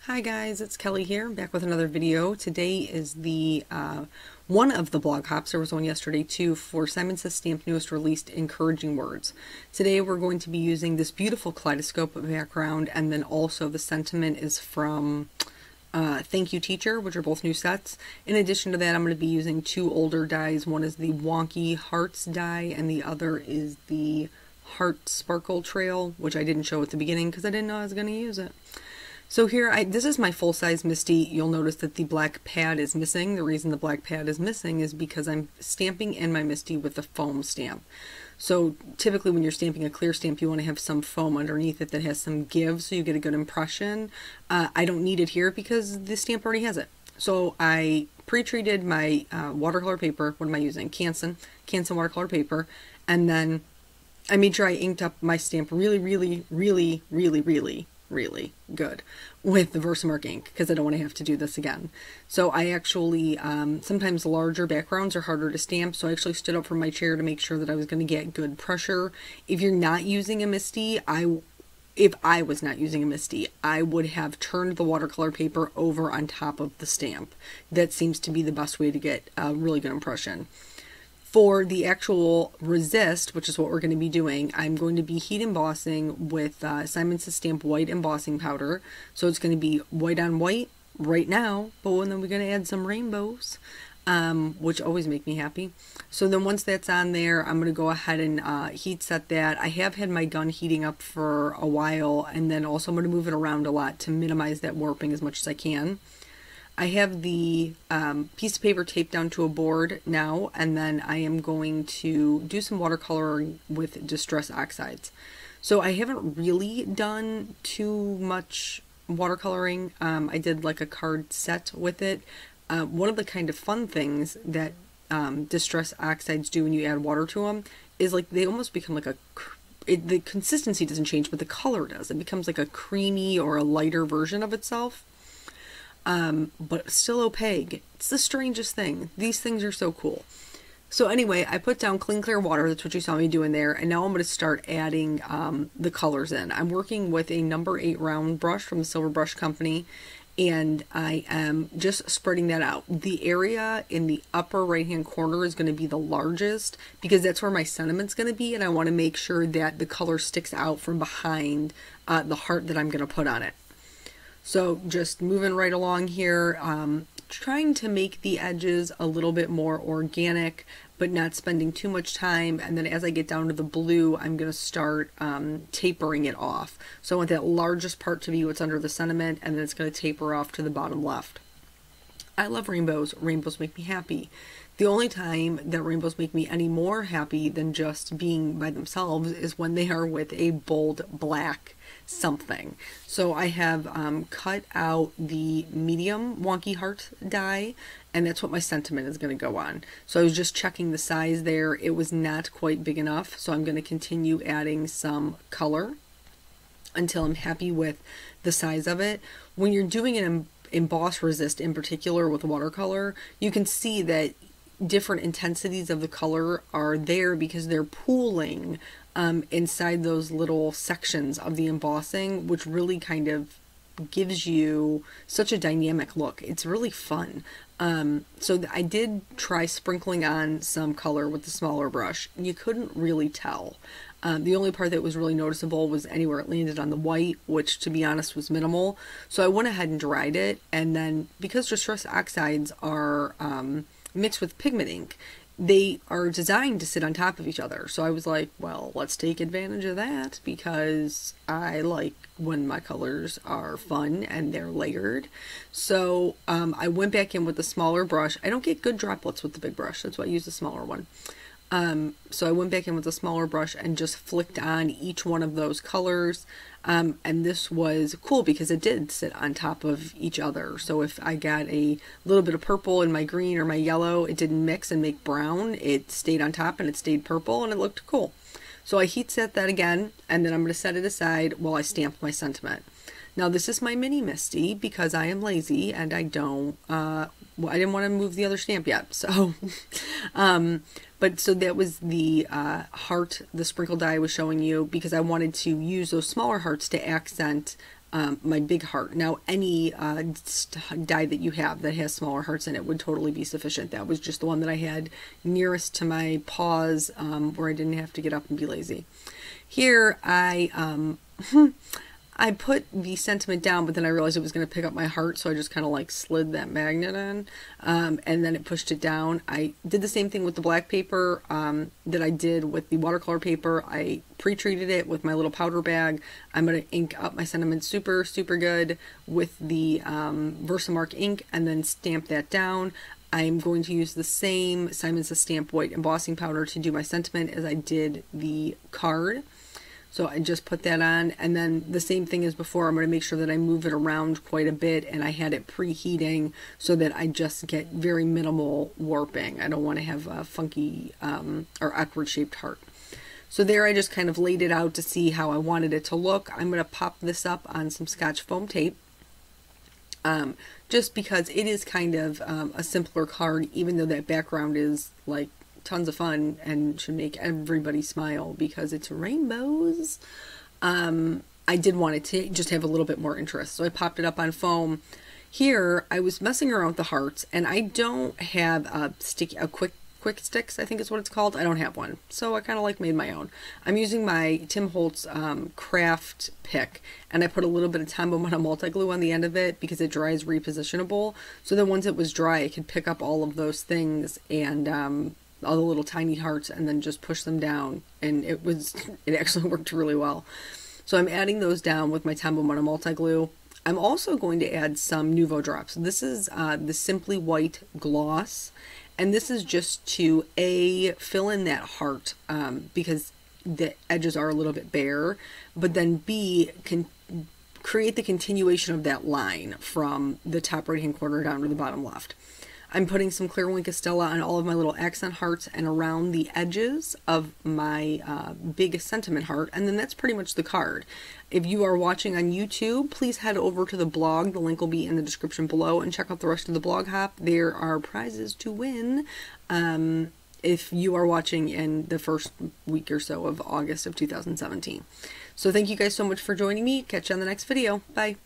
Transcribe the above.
Hi guys, it's Kelly here, back with another video. Today is the one of the blog hops. There was one yesterday too for Simon Says Stamp newest released encouraging words. Today we're going to be using this beautiful kaleidoscope background, and then also the sentiment is from Thank You Teacher, which are both new sets. In addition to that, I'm going to be using two older dies. One is the Wonky Hearts die, and the other is the Heart Sparkle Trail, which I didn't show at the beginning because I didn't know I was going to use it. So here, this is my full-size Misty. You'll notice that the black pad is missing. The reason the black pad is missing is because I'm stamping in my Misty with the foam stamp. So typically when you're stamping a clear stamp, you want to have some foam underneath it that has some give so you get a good impression. I don't need it here because the stamp already has it. So I pre-treated my watercolor paper. What am I using? Canson watercolor paper. And then I made sure I inked up my stamp really good with the Versamark ink because I don't want to have to do this again. So I actually, sometimes larger backgrounds are harder to stamp, so I actually stood up from my chair to make sure that I was going to get good pressure. If you're not using a Misty, if I was not using a Misty, I would have turned the watercolor paper over on top of the stamp. That seems to be the best way to get a really good impression. For the actual resist, which is what we're going to be doing, I'm going to be heat embossing with Simon Says Stamp white embossing powder. So it's going to be white on white right now, but then we're going to add some rainbows, which always make me happy. So then once that's on there, I'm going to go ahead and heat set that. I have had my gun heating up for a while, and then also I'm going to move it around a lot to minimize that warping as much as I can. I have the piece of paper taped down to a board now, and then I am going to do some watercoloring with Distress Oxides. So I haven't really done too much watercoloring. I did like a card set with it. One of the kind of fun things that Distress Oxides do when you add water to them is like they almost become like the consistency doesn't change, but the color does. It becomes like a creamy or a lighter version of itself. But still opaque. It's the strangest thing. These things are so cool. So anyway, I put down clean clear water. That's what you saw me doing there. And now I'm going to start adding the colors in. I'm working with a number 8 round brush from the Silver Brush Company, and I am just spreading that out. The area in the upper right hand corner is going to be the largest because that's where my sentiment's going to be, and I want to make sure that the color sticks out from behind the heart that I'm going to put on it. So just moving right along here, trying to make the edges a little bit more organic, but not spending too much time. And then as I get down to the blue, I'm going to start tapering it off. So I want that largest part to be what's under the sentiment, and then it's going to taper off to the bottom left. I love rainbows. Rainbows make me happy. The only time that rainbows make me any more happy than just being by themselves is when they are with a bold black something. So I have cut out the medium Wonky Heart die, and that's what my sentiment is going to go on. So I was just checking the size there. It was not quite big enough, so I'm going to continue adding some color until I'm happy with the size of it. When you're doing an emboss resist in particular with watercolor, you can see that different intensities of the color are there because they're pooling inside those little sections of the embossing, which really kind of gives you such a dynamic look. It's really fun. So I did try sprinkling on some color with the smaller brush. You couldn't really tell. The only part that was really noticeable was anywhere it landed on the white, which to be honest was minimal. So I went ahead and dried it, and then because Distress Oxides are mixed with pigment ink, they are designed to sit on top of each other. So I was like, well, let's take advantage of that because I like when my colors are fun and they're layered. So I went back in with the smaller brush. I don't get good droplets with the big brush. That's why I use the smaller one. So I went back in with a smaller brush and just flicked on each one of those colors. And this was cool because it did sit on top of each other. So if I got a little bit of purple in my green or my yellow, it didn't mix and make brown. It stayed on top and it stayed purple and it looked cool. So I heat set that again, and then I'm going to set it aside while I stamp my sentiment. Now this is my mini Misty because I am lazy and I don't, well, I didn't want to move the other stamp yet. So, but so that was the heart, the sprinkle die I was showing you because I wanted to use those smaller hearts to accent my big heart. Now, any die that you have that has smaller hearts in it would totally be sufficient. That was just the one that I had nearest to my paws, where I didn't have to get up and be lazy. Here, I put the sentiment down, but then I realized it was going to pick up my heart, so I just kind of like slid that magnet in, and then it pushed it down. I did the same thing with the black paper that I did with the watercolor paper. I pre-treated it with my little powder bag. I'm going to ink up my sentiment super, super good with the Versamark ink and then stamp that down. I'm going to use the same Simon Says Stamp white embossing powder to do my sentiment as I did the card. So I just put that on, and then the same thing as before, I'm going to make sure that I move it around quite a bit, and I had it preheating so that I just get very minimal warping. I don't want to have a funky or awkward shaped heart. So there I just kind of laid it out to see how I wanted it to look. I'm going to pop this up on some Scotch foam tape, just because it is kind of a simpler card, even though that background is like tons of fun and should make everybody smile because it's rainbows. I did want it to just have a little bit more interest, so I popped it up on foam. Here I was messing around with the hearts, and I don't have a quick sticks, I think is what it's called. I don't have one, so I kind of like made my own. I'm using my Tim Holtz craft pick, and I put a little bit of Tombow multi glue on the end of it because it dries repositionable, so that once it was dry I could pick up all of those things and all the little tiny hearts and then just push them down, and it actually worked really well. So I'm adding those down with my Tombow multi glue. I'm also going to add some Nuvo drops. This is the Simply White gloss, and this is just to fill in that heart because the edges are a little bit bare, but then B, create the continuation of that line from the top right hand corner down to the bottom left. I'm putting some clear wink Estella on all of my little accent hearts and around the edges of my big sentiment heart, and then that's pretty much the card. If you are watching on YouTube, please head over to the blog. The link will be in the description below, and check out the rest of the blog hop. There are prizes to win if you are watching in the first week or so of August of 2017. So thank you guys so much for joining me. Catch you on the next video. Bye.